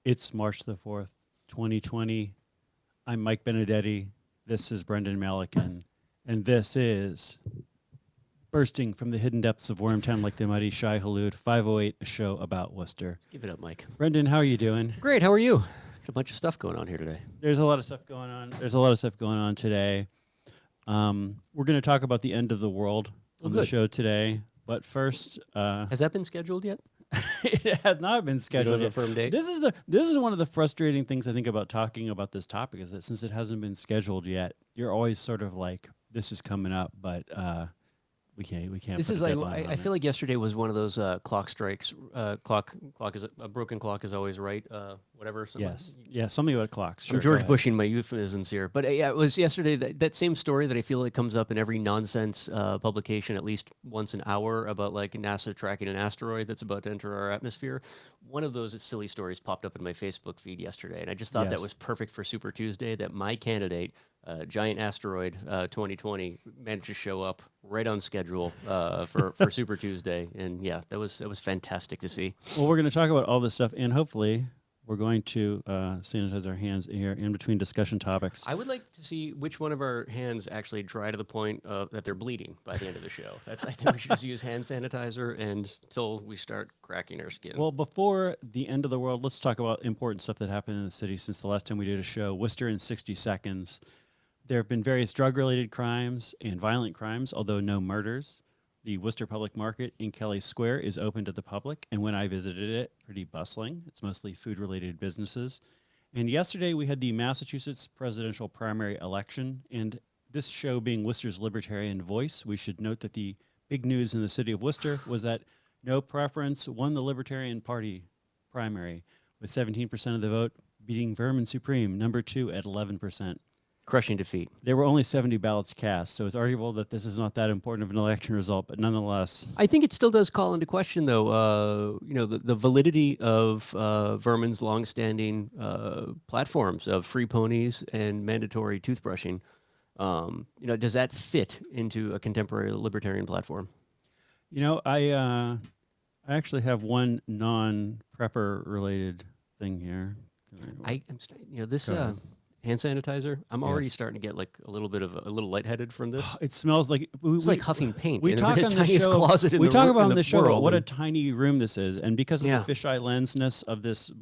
It's March the 4th, 2020. I'm Mike Benedetti. This is Brendan Malikan. And this is Bursting from the Hidden Depths of Wormtown Like the Mighty Shai Hulud, 508, a show about Worcester. Give it up, Mike. Brendan, how are you doing? Great. How are you? Got a bunch of stuff going on here today. There's a lot of stuff going on. Today. We're going to talk about the end of the world on the show today. But first... has that been scheduled yet? It has not been scheduled. A firm date. This is one of the frustrating things I think about talking about this topic is that since it hasn't been scheduled yet, you're always sort of like, this is coming up, but we can't. This is like I feel like yesterday was one of those clock strikes. Clock is a broken clock is always right. Whatever. Yes. Yeah. Something about clocks. Sure, I'm George Bushing my euphemisms here, but yeah, it was yesterday that same story that I feel like comes up in every nonsense publication at least once an hour about like NASA tracking an asteroid that's about to enter our atmosphere. One of those silly stories popped up in my Facebook feed yesterday, and I just thought that was perfect for Super Tuesday. That my candidate, giant asteroid 2020, managed to show up right on schedule for Super Tuesday, and yeah, that was fantastic to see. Well, we're going to talk about all this stuff, and hopefully we're going to sanitize our hands here in between discussion topics. I would like to see which one of our hands actually dry to the point that they're bleeding by the end of the show. I think we should just use hand sanitizer until we start cracking our skin. Well, before the end of the world, let's talk about important stuff that happened in the city since the last time we did a show. Worcester in 60 seconds. There have been various drug-related crimes and violent crimes, although no murders. The Worcester Public Market in Kelly Square is open to the public, and when I visited it, pretty bustling. It's mostly food-related businesses. And yesterday we had the Massachusetts presidential primary election, and this show being Worcester's Libertarian voice, we should note that the big news in the city of Worcester was that No Preference won the Libertarian Party primary with 17% of the vote, beating Vermin Supreme, number 2 at 11%. Crushing defeat. There were only 70 ballots cast, so it's arguable that this is not that important of an election result, but nonetheless. I think it still does call into question, though, the validity of Vermin's longstanding platforms of free ponies and mandatory toothbrushing. Does that fit into a contemporary libertarian platform? I actually have one non-prepper related thing here. Hand sanitizer. I'm already starting to get like a little lightheaded from this. It smells like it's like huffing paint. We talk on the show. We talk about on the show what a tiny room this is, and because of the fisheye lensness of this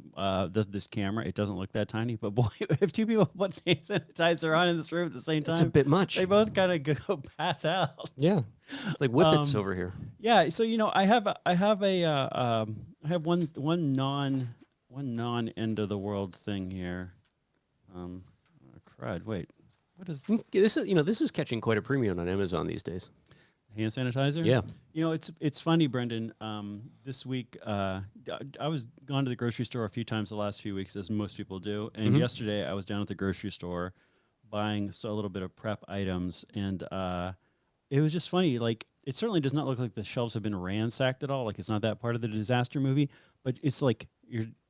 this camera, it doesn't look that tiny. But boy, if two people put hand sanitizer on in this room at the same time, it's a bit much. They both kind of go pass out. Yeah, it's like whippets over here. Yeah, so I have one non end of the world thing here. Crud. Wait, what is this? This is catching quite a premium on Amazon these days. Hand sanitizer. Yeah. It's funny, Brendan. This week, I was gone to the grocery store a few times the last few weeks, as most people do. And yesterday, I was down at the grocery store buying a little bit of prep items, and it was just funny. Like, it certainly does not look like the shelves have been ransacked at all. Like, it's not that part of the disaster movie, but it's like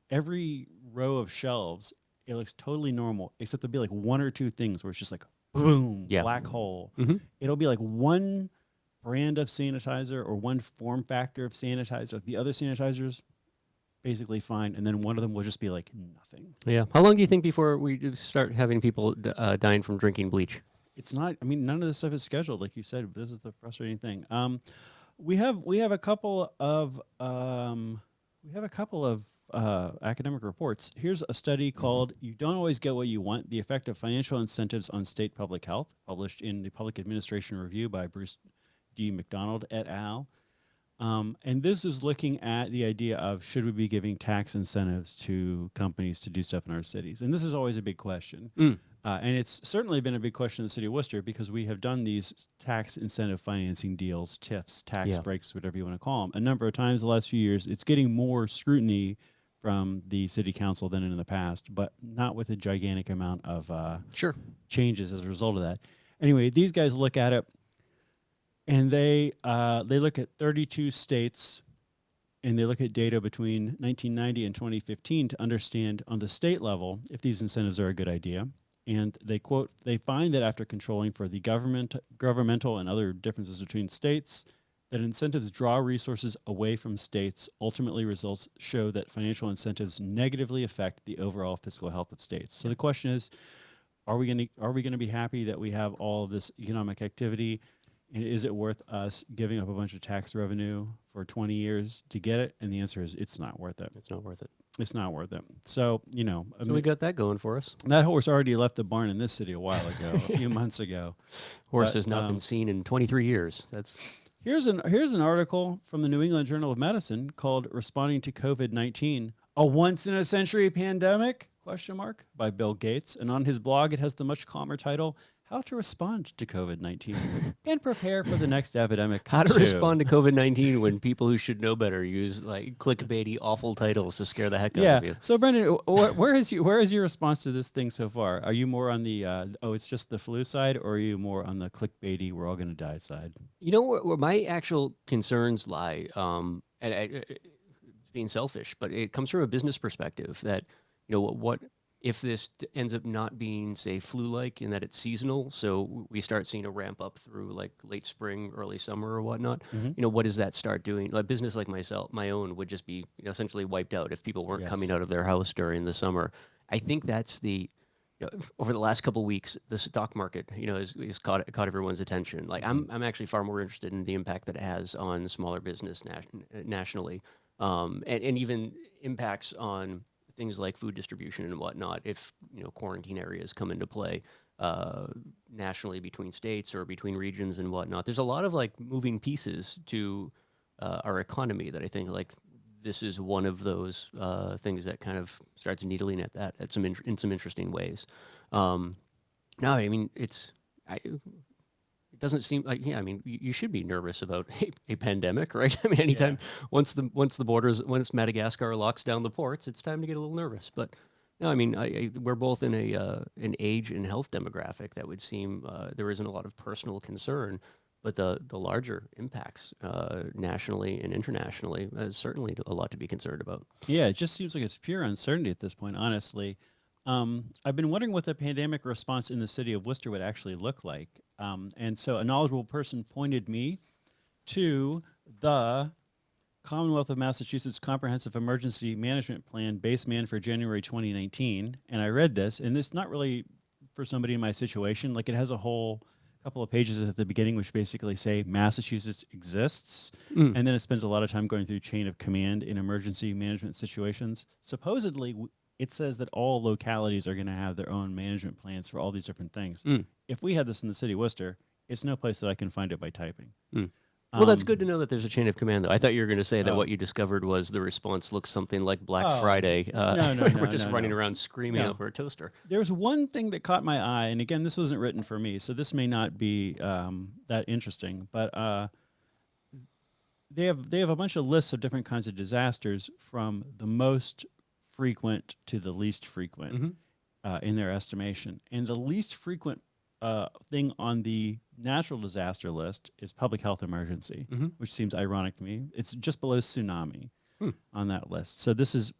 every row of shelves. It looks totally normal, except there'll be like one or two things where it's just like, boom, black hole. It'll be like one brand of sanitizer or one form factor of sanitizer. The other sanitizers, basically fine. And then one of them will just be like nothing. Yeah. How long do you think before we start having people dying from drinking bleach? It's not, none of this stuff is scheduled. Like you said, this is the frustrating thing. We have a couple of, academic reports. Here's a study called "You Don't Always Get What You Want: The Effect of Financial Incentives on State Public Health," published in the Public Administration Review by Bruce D. McDonald et al. And this is looking at the idea of should we be giving tax incentives to companies to do stuff in our cities? And this is always a big question. And it's certainly been a big question in the city of Worcester because we have done these tax incentive financing deals, TIFs, tax breaks, whatever you want to call them, a number of times the last few years. It's getting more scrutiny from the city council than in the past, but not with a gigantic amount of changes as a result of that. Anyway, these guys look at it, and they look at 32 states, and they look at data between 1990 and 2015 to understand on the state level if these incentives are a good idea. And they find that after controlling for the governmental and other differences between states, that incentives draw resources away from states. Ultimately, results show that financial incentives negatively affect the overall fiscal health of states. So the question is, are we going to be happy that we have all of this economic activity, and is it worth us giving up a bunch of tax revenue for 20 years to get it? And the answer is, it's not worth it. It's not worth it. It's not worth it. So, So we got that going for us. that horse already left the barn in this city a while ago, a few months ago. Horse But, has not been seen in 23 years. That's Here's an article from the New England Journal of Medicine called "Responding to COVID-19: A Once in a Century Pandemic?" by Bill Gates, and on his blog it has the much calmer title "How to Respond to COVID-19 and Prepare for the Next Epidemic." how to too." respond to COVID-19 when people who should know better use like clickbaity, awful titles to scare the heck out of you. So Brendan, where is your response to this thing so far? Are you more on the it's just the flu side, or are you more on the clickbaity "we're all going to die" side? You know where my actual concerns lie, being selfish, but it comes from a business perspective that, what if this ends up not being, say, flu-like in that it's seasonal, so we start seeing a ramp up through like late spring, early summer or whatnot, what does that start doing? Like business like my own would just be essentially wiped out if people weren't coming out of their house during the summer. I think that's over the last couple of weeks, the stock market, is caught everyone's attention. Like I'm actually far more interested in the impact that it has on smaller business nationally, and even impacts on things like food distribution and whatnot. If quarantine areas come into play nationally between states or between regions and whatnot, there's a lot of like moving pieces to our economy that I think like this is one of those things that kind of starts needling at that in some interesting ways. No, I mean it doesn't seem like you should be nervous about a pandemic, right? I mean, anytime once Madagascar locks down the ports, it's time to get a little nervous. But no, I mean, we're both in an age and health demographic that would seem there isn't a lot of personal concern. But the larger impacts nationally and internationally is certainly a lot to be concerned about. Yeah, it just seems like it's pure uncertainty at this point, honestly. I've been wondering what the pandemic response in the city of Worcester would actually look like. And so a knowledgeable person pointed me to the Commonwealth of Massachusetts Comprehensive Emergency Management Plan Base Man for January 2019. And I read this, and it's not really for somebody in my situation. Like, it has a whole couple of pages at the beginning which basically say Massachusetts exists, and then it spends a lot of time going through chain of command in emergency management situations. Supposedly, it says that all localities are going to have their own management plans for all these different things. If we had this in the city of Worcester, it's no place that I can find it by typing. Well, that's good to know that there's a chain of command, though. I thought you were going to say that what you discovered was the response looks something like Black Friday. No, we're just running around screaming over a toaster. There's one thing that caught my eye, and again, this wasn't written for me, so this may not be that interesting, but they have a bunch of lists of different kinds of disasters from the most frequent to the least frequent in their estimation. And the least frequent thing on the natural disaster list is public health emergency, which seems ironic to me. It's just below tsunami on that list. So this is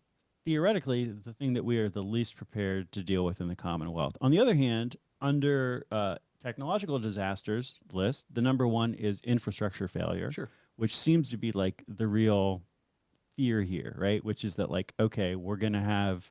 theoretically the thing that we are the least prepared to deal with in the Commonwealth. On the other hand, under technological disasters list, the number one is infrastructure failure, which seems to be like the real fear here, right? Which is that, like, okay, we're going to have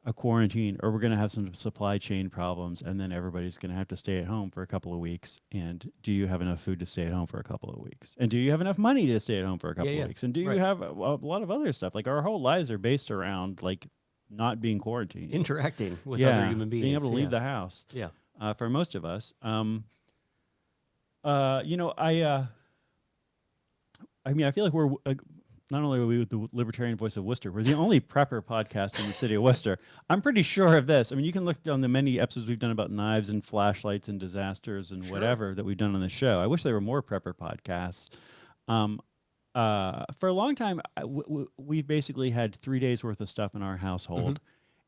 a quarantine, or we're going to have some supply chain problems, and then everybody's going to have to stay at home for a couple of weeks. And do you have enough food to stay at home for a couple of weeks? And do you have enough money to stay at home for a couple of weeks? And do you have a lot of other stuff? Like, our whole lives are based around like not being quarantined, interacting with other human beings, being able to leave the house. For most of us, I mean, I feel like we're not only are we with the Libertarian Voice of Worcester, we're the only prepper podcast in the city of Worcester. I'm pretty sure of this. I mean, you can look on the many episodes we've done about knives and flashlights and disasters and whatever that we've done on the show. I wish there were more prepper podcasts. For a long time, we've basically had 3 days worth of stuff in our household.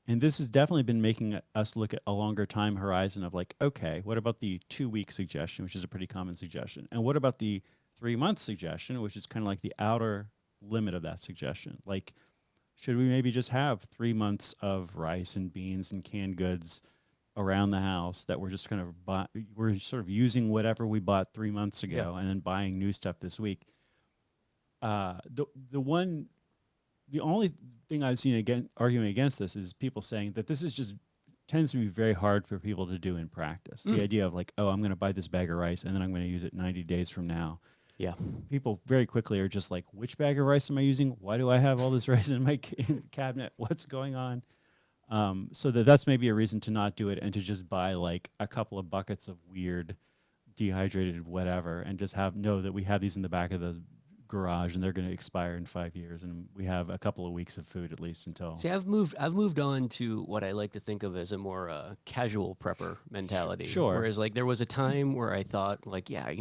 And this has definitely been making us look at a longer time horizon of like, okay, what about the 2-week suggestion, which is a pretty common suggestion? And what about the 3-month suggestion, which is kind of like the outer limit of that suggestion? Like, should we maybe just have 3 months of rice and beans and canned goods around the house that we're just kind of we're sort of using whatever we bought 3 months Yeah. ago and then buying new stuff this week. The only thing I've seen arguing against this is people saying that this is just tends to be very hard for people to do in practice. The idea of like, oh, I'm going to buy this bag of rice and then I'm going to use it 90 days from now. Yeah. People very quickly are just like, which bag of rice am I using? Why do I have all this rice in my cabinet? What's going on? So that's maybe a reason to not do it and to just buy like a couple of buckets of weird dehydrated whatever and just know that we have these in the back of the garage and they're going to expire in 5 years and we have a couple of weeks of food at least until. See, I've moved on to what I like to think of as a more casual prepper mentality. Sure. Whereas like there was a time where I thought like, yeah,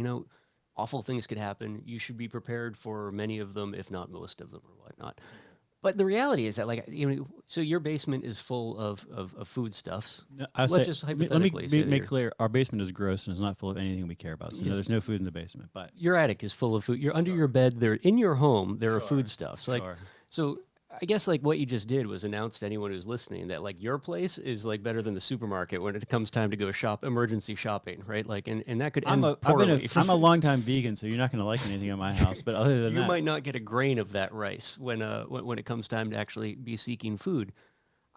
awful things could happen. You should be prepared for many of them, if not most of them or whatnot. But the reality is that, like, so your basement is full of foodstuffs. No, Just hypothetically let me make clear, our basement is gross and is not full of anything we care about. So no, there's no food in the basement. But your attic is full of food. You're under your bed. There in your home. There are foodstuffs. Like, Sure. so I guess like what you just did was announce to anyone who's listening that like your place is like better than the supermarket when it comes time to go emergency shopping, right? Like, and that could end poorly. I'm a longtime vegan, so you're not going to like anything in my house. But other than you that, might not get a grain of that rice when it comes time to actually be seeking food.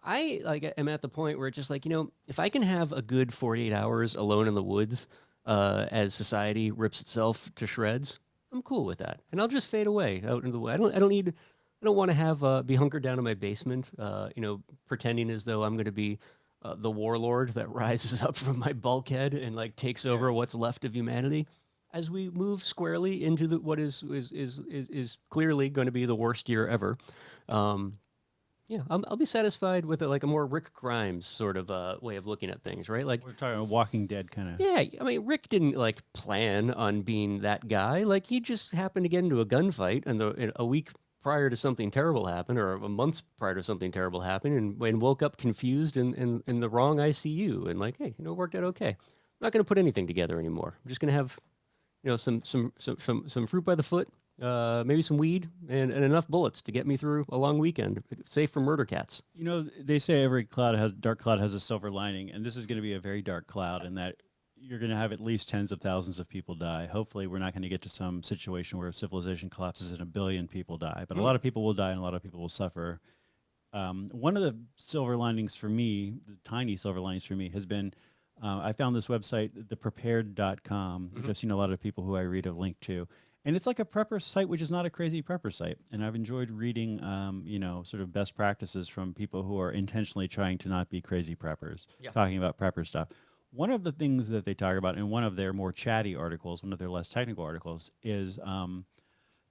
I like am at the point where it's just like, if I can have a good 48 hours alone in the woods as society rips itself to shreds, I'm cool with that, and I'll just fade away out into the way. I don't want to have be hunkered down in my basement, pretending as though I'm going to be the warlord that rises up from my bulkhead and like takes over what's left of humanity. As we move squarely into what is clearly going to be the worst year ever, I'll be satisfied with like a more Rick Grimes sort of way of looking at things, right? Like we're talking a Walking Dead kind of. Yeah, I mean, Rick didn't like plan on being that guy. Like he just happened to get into a gunfight, and a week prior to something terrible happened, or a month prior to something terrible happened, and woke up confused in the wrong ICU, and like, hey, it worked out okay. I'm not going to put anything together anymore. I'm just going to have, some fruit by the foot, maybe some weed, and enough bullets to get me through a long weekend, safe from murder cats. They say every dark cloud has a silver lining, and this is going to be a very dark cloud, in that you're going to have at least tens of thousands of people die. Hopefully, we're not going to get to some situation where civilization collapses and 1 billion people die. But a lot of people will die and a lot of people will suffer. One of the silver linings for me, the tiny silver linings for me, has been I found this website, theprepared.com, which I've seen a lot of people who I read have linked to. And it's like a prepper site, which is not a crazy prepper site. And I've enjoyed reading, sort of best practices from people who are intentionally trying to not be crazy preppers, talking about prepper stuff. One of the things that they talk about in one of their more chatty articles, one of their less technical articles, is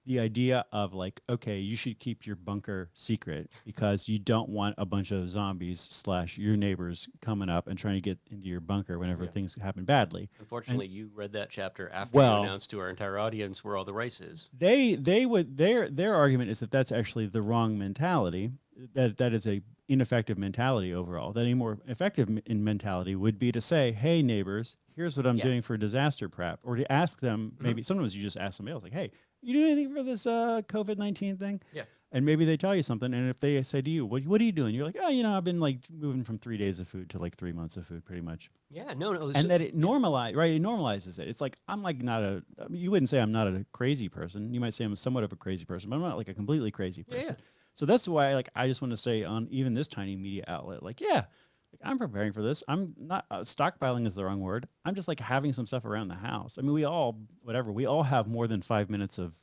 the idea of like, okay, you should keep your bunker secret because you don't want a bunch of zombies / your neighbors coming up and trying to get into your bunker whenever things happen badly. Unfortunately, you read that chapter after you announced to our entire audience where all the rice is. Their argument is that that's actually the wrong mentality. That is a ineffective mentality overall. That a more effective mentality would be to say, hey, neighbors, here's what I'm doing for disaster prep. Or to ask them, maybe sometimes you just ask somebody else, like, hey, you do anything for this COVID-19 thing? Yeah. And maybe they tell you something. And if they say to you, what are you doing? You're like, oh, I've been like moving from 3 days of food to like 3 months of food pretty much. Yeah, no. And that it normalizes it. It's like, I'm like you wouldn't say I'm not a crazy person. You might say I'm somewhat of a crazy person, but I'm not like a completely crazy person. Yeah. So that's why I just want to say on even this tiny media outlet, like, I'm preparing for this. I'm not stockpiling is the wrong word. I'm just like having some stuff around the house. I mean, we all have more than 5 minutes of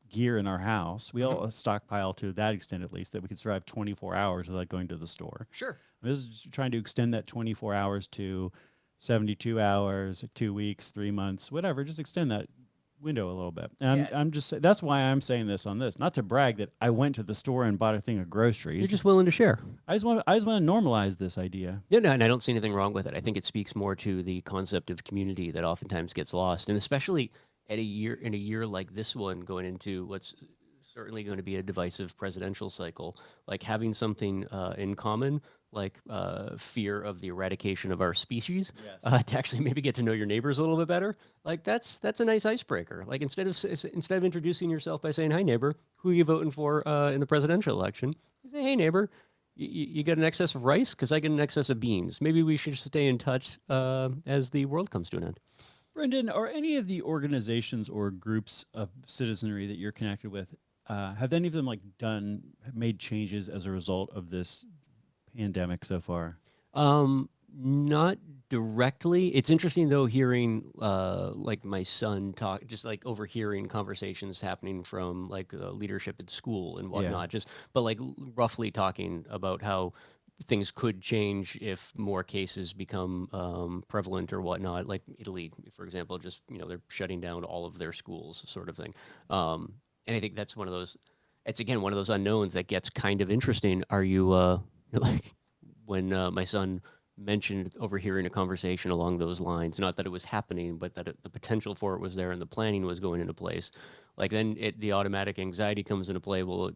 gear in our house. We all stockpile to that extent, at least, that we could survive 24 hours without going to the store. Sure. I'm just trying to extend that 24 hours to 72 hours, 2 weeks, 3 months, whatever. Just extend that window a little bit. And I'm just that's why I'm saying this on this, not to brag that I went to the store and bought a thing of groceries. You're just willing to share. I just want to normalize this idea. Yeah, no, and I don't see anything wrong with it. I think it speaks more to the concept of community that oftentimes gets lost, and especially in a year like this one, going into what's certainly going to be a divisive presidential cycle, like having something in common, like fear of the eradication of our species, to actually maybe get to know your neighbors a little bit better. Like that's a nice icebreaker. Like instead of introducing yourself by saying, "Hi neighbor, who are you voting for in the presidential election?" You say, "Hey neighbor, You get an excess of rice because I get an excess of beans. Maybe we should stay in touch as the world comes to an end. Brendan, are any of the organizations or groups of citizenry that you're connected with, have any of them made changes as a result of this pandemic so far? Not directly. It's interesting though hearing like my son talk, just like overhearing conversations happening from like leadership at school and whatnot. Just but like roughly talking about how things could change if more cases become prevalent or whatnot. Like Italy, for example, just they're shutting down all of their schools, sort of thing. And I think that's one of those. It's again one of those unknowns that gets kind of interesting. Are you like when my son mentioned overhearing a conversation along those lines, not that it was happening, but that the potential for it was there and the planning was going into place. Like then the automatic anxiety comes into play. Well,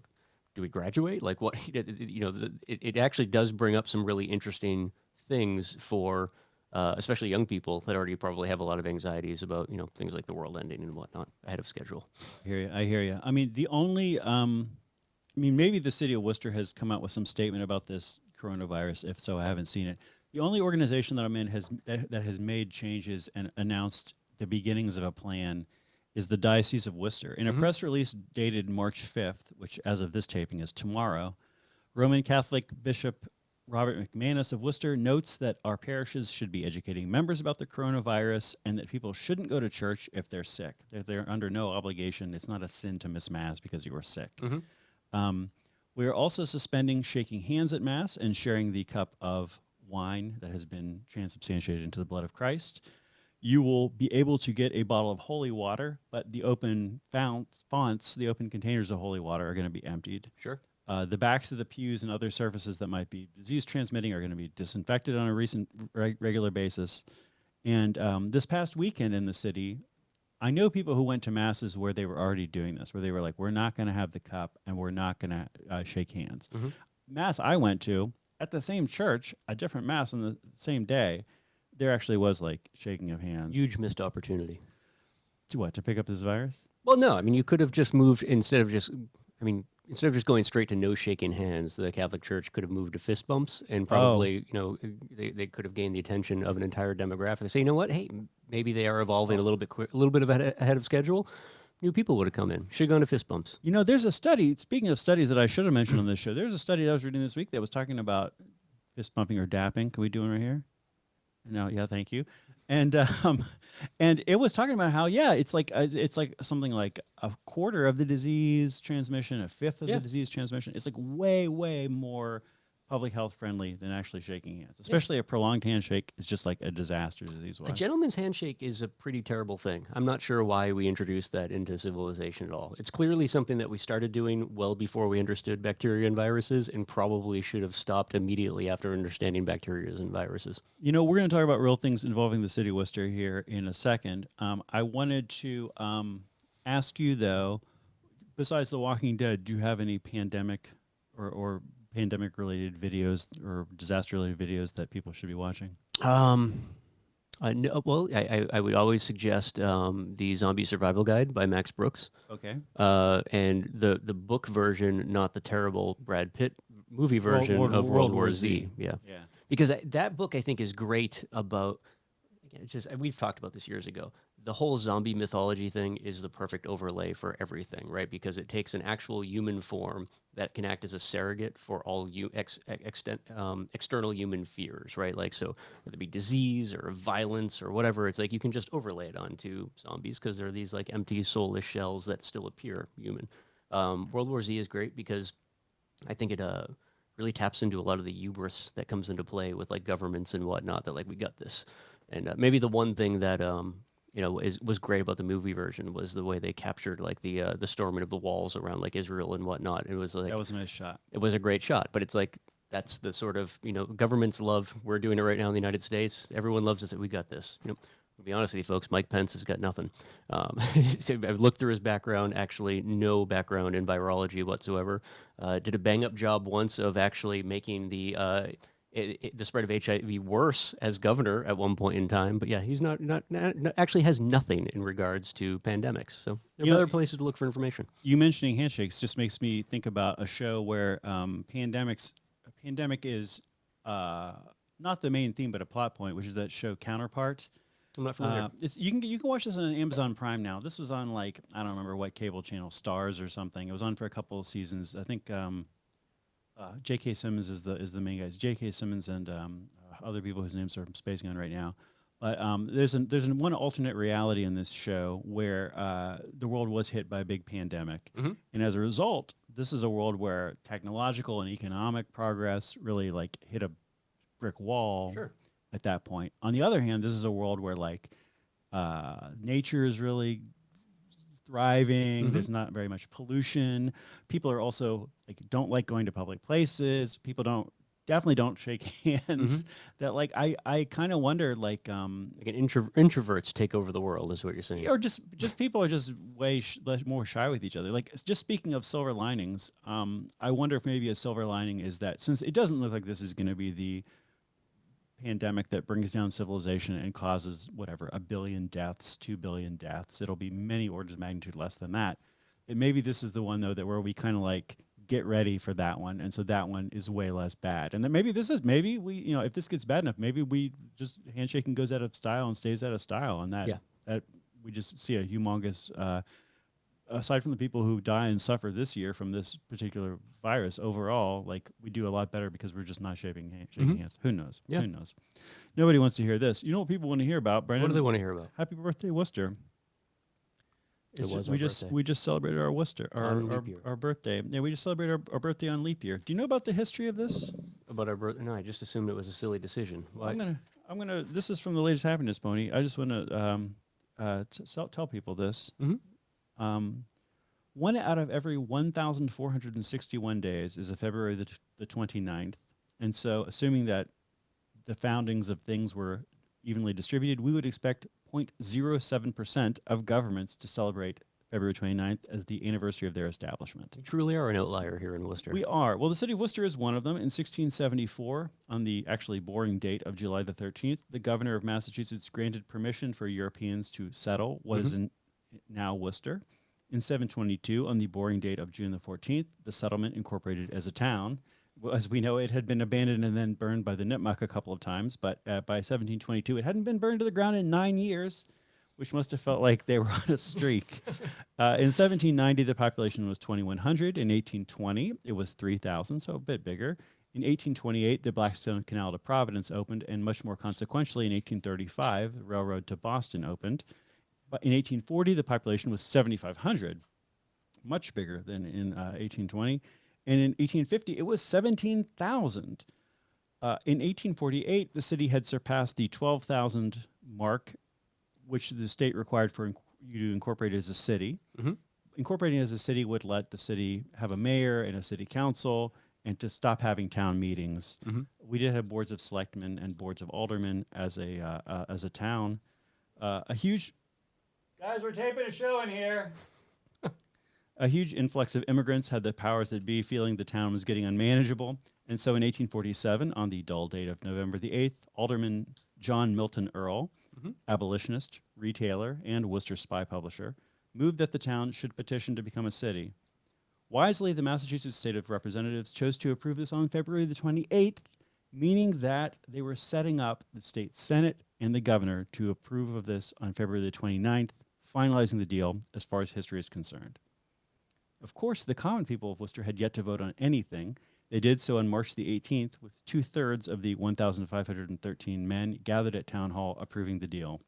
do we graduate? Like what, it actually does bring up some really interesting things for especially young people that already probably have a lot of anxieties about, things like the world ending and whatnot ahead of schedule. I hear you. I mean, maybe the city of Worcester has come out with some statement about this coronavirus. If so, I haven't seen it. The only organization that I'm in that has made changes and announced the beginnings of a plan is the Diocese of Worcester. In a press release dated March 5th, which as of this taping is tomorrow, Roman Catholic Bishop Robert McManus of Worcester notes that our parishes should be educating members about the coronavirus and that people shouldn't go to church if they're sick. They're under no obligation. It's not a sin to miss Mass because you were sick. We are also suspending shaking hands at Mass and sharing the cup of wine that has been transubstantiated into the blood of Christ. You will be able to get a bottle of holy water, but the open fonts, the open containers of holy water are going to be emptied. Sure. The backs of the pews and other surfaces that might be disease transmitting are going to be disinfected on a regular basis. And this past weekend in the city, I know people who went to masses where they were already doing this, where they were like, we're not going to have the cup and we're not going to shake hands. Mass I went to at the same church, a different Mass on the same day, there actually was like shaking of hands. Huge missed opportunity. To what? To pick up this virus? Well, no. I mean, you could have just moved instead of just going straight to no shaking hands. The Catholic Church could have moved to fist bumps, and probably, they could have gained the attention of an entire demographic. They say, you know what? Hey, maybe they are evolving a little bit ahead of schedule. New people would have come in. Should have gone to fist bumps. There's a study. Speaking of studies that I should have mentioned on this show, there's a study that I was reading this week that was talking about fist bumping or dapping. Can we do it right here? No, yeah, thank you. And it was talking about how it's like something like a quarter of the disease transmission, a fifth of the disease transmission. It's like way more public health friendly than actually shaking hands. Especially a prolonged handshake is just like a disaster disease-wise. A gentleman's handshake is a pretty terrible thing. I'm not sure why we introduced that into civilization at all. It's clearly something that we started doing well before we understood bacteria and viruses, and probably should have stopped immediately after understanding bacteria and viruses. We're going to talk about real things involving the city of Worcester here in a second. I wanted to ask you, though, besides The Walking Dead, do you have any pandemic or pandemic-related videos or disaster-related videos that people should be watching? No, well, I would always suggest the Zombie Survival Guide by Max Brooks. Okay. And the book version, not the terrible Brad Pitt movie version of World War Z. Yeah. Because that book, I think, is great about, again, we've talked about this years ago. The whole zombie mythology thing is the perfect overlay for everything, right? Because it takes an actual human form that can act as a surrogate for all external human fears, right? Like, so whether it be disease or violence or whatever, it's like you can just overlay it onto zombies because they're these like empty, soulless shells that still appear human. World War Z is great because I think it really taps into a lot of the hubris that comes into play with like governments and whatnot, that like, we got this. And maybe the one thing that was great about the movie version was the way they captured like the storming of the walls around like Israel and whatnot. It was like, that was a nice shot. It was a great shot, but it's like, that's the sort of, governments love, we're doing it right now in the United States. Everyone loves us that we got this. To be honest with you folks, Mike Pence has got nothing. I've looked through his background, actually no background in virology whatsoever. Did a bang up job once of actually making the spread of HIV worse as governor at one point in time. But yeah, he's not actually has nothing in regards to pandemics. So there are other places to look for information. You mentioning handshakes just makes me think about a show where pandemics pandemic is not the main theme, but a plot point, which is that show Counterpart. I'm not familiar. You can watch this on Amazon Prime now. This was on like I don't remember what cable channel, Stars or something. It was on for a couple of seasons. I think J.K. Simmons is the main guys. J.K. Simmons and other people whose names I'm spacing on right now. But there's one alternate reality in this show where the world was hit by a big pandemic, and as a result, this is a world where technological and economic progress really like hit a brick wall. Sure. At that point. On the other hand, this is a world where like nature is really thriving. There's not very much pollution. People are also like don't like going to public places. People definitely don't shake hands. That like I kind of wonder like introverts take over the world is what you're saying. Or just people are just way more shy with each other. Like just speaking of silver linings, I wonder if maybe a silver lining is that since it doesn't look like this is going to be the pandemic that brings down civilization and causes whatever 1 billion deaths, 2 billion deaths. It'll be many orders of magnitude less than that. And maybe this is the one though that where we kind of like get ready for that one, and so that one is way less bad. And then maybe we if this gets bad enough, maybe we just handshaking goes out of style and stays out of style, and that we just see a humongous. Aside from the people who die and suffer this year from this particular virus, overall, like we do a lot better because we're just not shaking hands. Who knows? Yeah. Who knows? Nobody wants to hear this. You know what people want to hear about, Brandon? What do they want to hear about? Happy birthday, Worcester. We just celebrated our Worcester, leap year. our birthday. Yeah, we just celebrated our birthday on leap year. Do you know about the history of this? About our birthday? No, I just assumed it was a silly decision. Why? I'm gonna. This is from the latest happiness pony. I just want to tell people this. 1 out of every 1,461 days is a February the 29th. And so assuming that the foundings of things were evenly distributed, we would expect 0.07% of governments to celebrate February 29th as the anniversary of their establishment. We truly are an outlier here in Worcester. We are. Well, the city of Worcester is one of them. In 1674, on the actually boring date of July the 13th, the governor of Massachusetts granted permission for Europeans to settle what is now Worcester. In 722, on the boring date of June the 14th, the settlement incorporated as a town. As we know, it had been abandoned and then burned by the Nipmuc a couple of times, but by 1722, it hadn't been burned to the ground in 9 years, which must have felt like they were on a streak. In 1790, the population was 2,100. In 1820, it was 3,000, so a bit bigger. In 1828, the Blackstone Canal to Providence opened, and much more consequentially, in 1835, the railroad to Boston opened. But in 1840, the population was 7,500, much bigger than in 1820. And in 1850, it was 17,000. In 1848, the city had surpassed the 12,000 mark, which the state required for you to incorporate as a city. Incorporating as a city would let the city have a mayor and a city council and to stop having town meetings. We did have boards of selectmen and boards of aldermen as a town. A huge... Guys, we're taping a show in here. A huge influx of immigrants had the powers that be feeling the town was getting unmanageable. And so in 1847, on the dull date of November the 8th, Alderman John Milton Earl, abolitionist, retailer, and Worcester spy publisher, moved that the town should petition to become a city. Wisely, the Massachusetts State of Representatives chose to approve this on February the 28th, meaning that they were setting up the state Senate and the governor to approve of this on February the 29th, finalizing the deal as far as history is concerned. Of course, the common people of Worcester had yet to vote on anything. They did so on March the 18th, with 2/3 of the 1,513 men gathered at Town Hall approving the deal.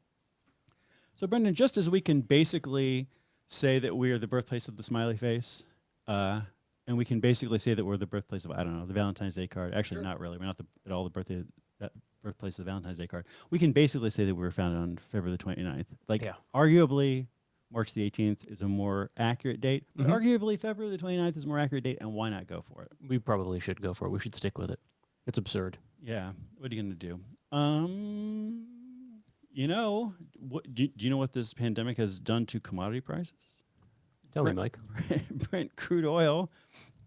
So, Brendan, just as we can basically say that we are the birthplace of the smiley face, and we can basically say that we're the birthplace of, I don't know, the Valentine's Day card. Actually, not really. We're not at all the birthplace of the Valentine's Day card. We can basically say that we were founded on February the 29th. Arguably, March the 18th is a more accurate date, but arguably February the 29th is a more accurate date, and why not go for it? We probably should go for it. We should stick with it. It's absurd. Yeah. What are you going to do? Do you know what this pandemic has done to commodity prices? Tell me, Mike. Brent crude oil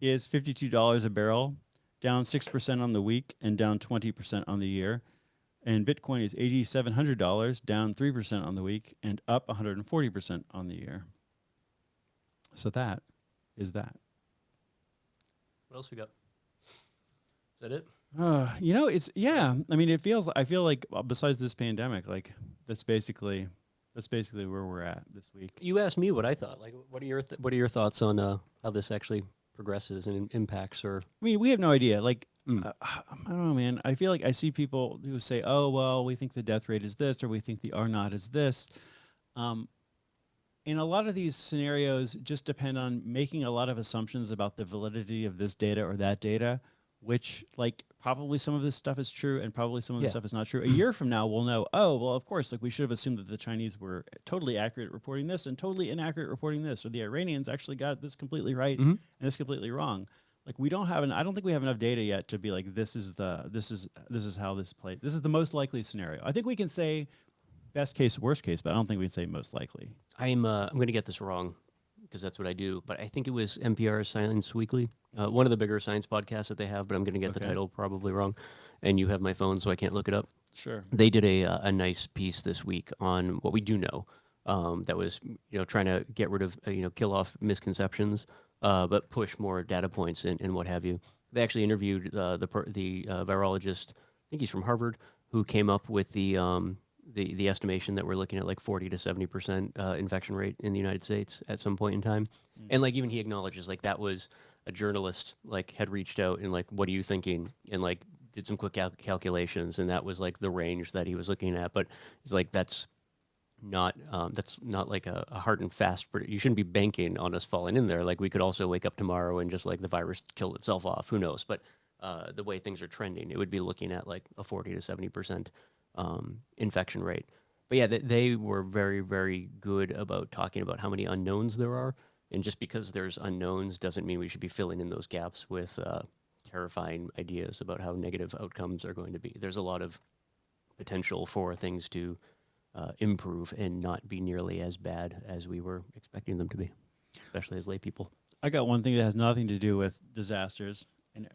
is $52 a barrel, down 6% on the week and down 20% on the year. And Bitcoin is $8,700, down 3% on the week and up 140% on the year. So that is that. What else we got? Is that it? It's yeah. I mean, I feel like besides this pandemic, like that's basically where we're at this week. You asked me what I thought. Like, what are your thoughts on how this actually progresses and impacts? Or I mean, we have no idea. Like, Mm. I don't know, man. I feel like I see people who say, "Oh, well, we think the death rate is this, or we think the R naught is this." Um, and a lot of these scenarios just depend on making a lot of assumptions about the validity of this data or that data, which, like, probably some of this stuff is true and probably some of this Yeah. stuff is not true. A year from now, we'll know, oh, well, of course, like, we should have assumed that the Chinese were totally accurate reporting this and totally inaccurate reporting this, or the Iranians actually got this completely right Mm-hmm. and this completely wrong. Like, we don't have I don't think we have enough data yet to be like, this is how this played. This is the most likely scenario. I think we can say best case, worst case, but I don't think we can say most likely. I'm going to get this wrong because that's what I do, but I think it was NPR's Science Weekly, one of the bigger science podcasts that they have, but I'm going to get the Okay. title probably wrong. And you have my phone, so I can't look it up. Sure. They did a nice piece this week on what we do know. That was trying to get rid of kill off misconceptions, but push more data points and what have you. They actually interviewed the virologist. I think he's from Harvard, who came up with the estimation that we're looking at like 40 to 70% infection rate in the United States at some point in time. And like even he acknowledges like that was a journalist like had reached out and like, what are you thinking? And like did some quick calculations, and that was like the range that he was looking at. But he's like, that's not like a hard and fast. You shouldn't be banking on us falling in there. Like we could also wake up tomorrow and just like the virus killed itself off. Who knows? But the way things are trending, it would be looking at like a 40 to 70% infection rate. But yeah, they were very, very good about talking about how many unknowns there are. And just because there's unknowns doesn't mean we should be filling in those gaps with terrifying ideas about how negative outcomes are going to be. There's a lot of potential for things to improve and not be nearly as bad as we were expecting them to be, especially as lay people. I got one thing that has nothing to do with disasters. And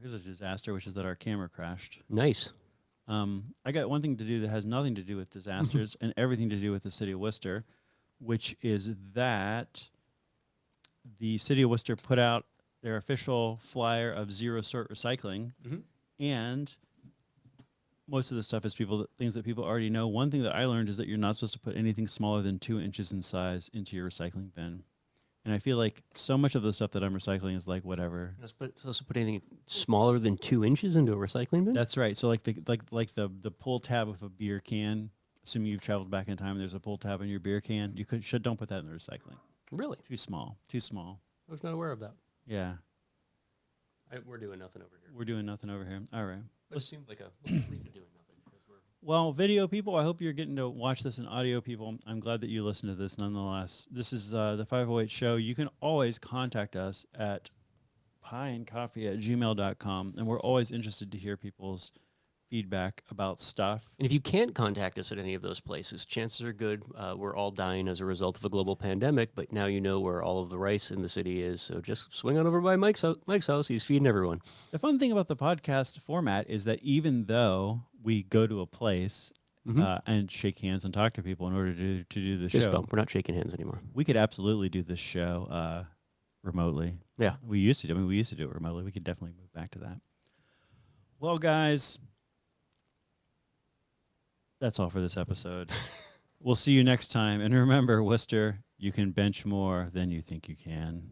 here's a disaster, which is that our camera crashed. Nice. I got one thing to do that has nothing to do with disasters and everything to do with the city of Worcester, which is that the city of Worcester put out their official flyer of zero sort recycling, and most of the stuff is things that people already know. One thing that I learned is that you're not supposed to put anything smaller than 2 inches in size into your recycling bin. And I feel like so much of the stuff that I'm recycling is like whatever. Supposed to put anything smaller than 2 inches into a recycling bin? That's right. So like the pull tab of a beer can, assuming you've traveled back in time and there's a pull tab in your beer can, don't put that in the recycling. Really? Too small. Too small. I was not aware of that. Yeah. We're doing nothing over here. We're doing nothing over here. All right. It seemed like doing nothing. Well, video people, I hope you're getting to watch this, and audio people, I'm glad that you listened to this nonetheless. This is the 508 Show. You can always contact us at pieandcoffee@gmail.com, and we're always interested to hear people's feedback about stuff. And if you can't contact us at any of those places, chances are good we're all dying as a result of a global pandemic, but now you know where all of the rice in the city is, so just swing on over by Mike's house. He's feeding everyone. The fun thing about the podcast format is that even though we go to a place and shake hands and talk to people in order to do the Fist show, bump. We're not shaking hands anymore. we could absolutely do this show remotely. Yeah. We used to do it remotely. We could definitely move back to that. Well, guys, that's all for this episode. We'll see you next time. And remember, Worcester, you can bench more than you think you can.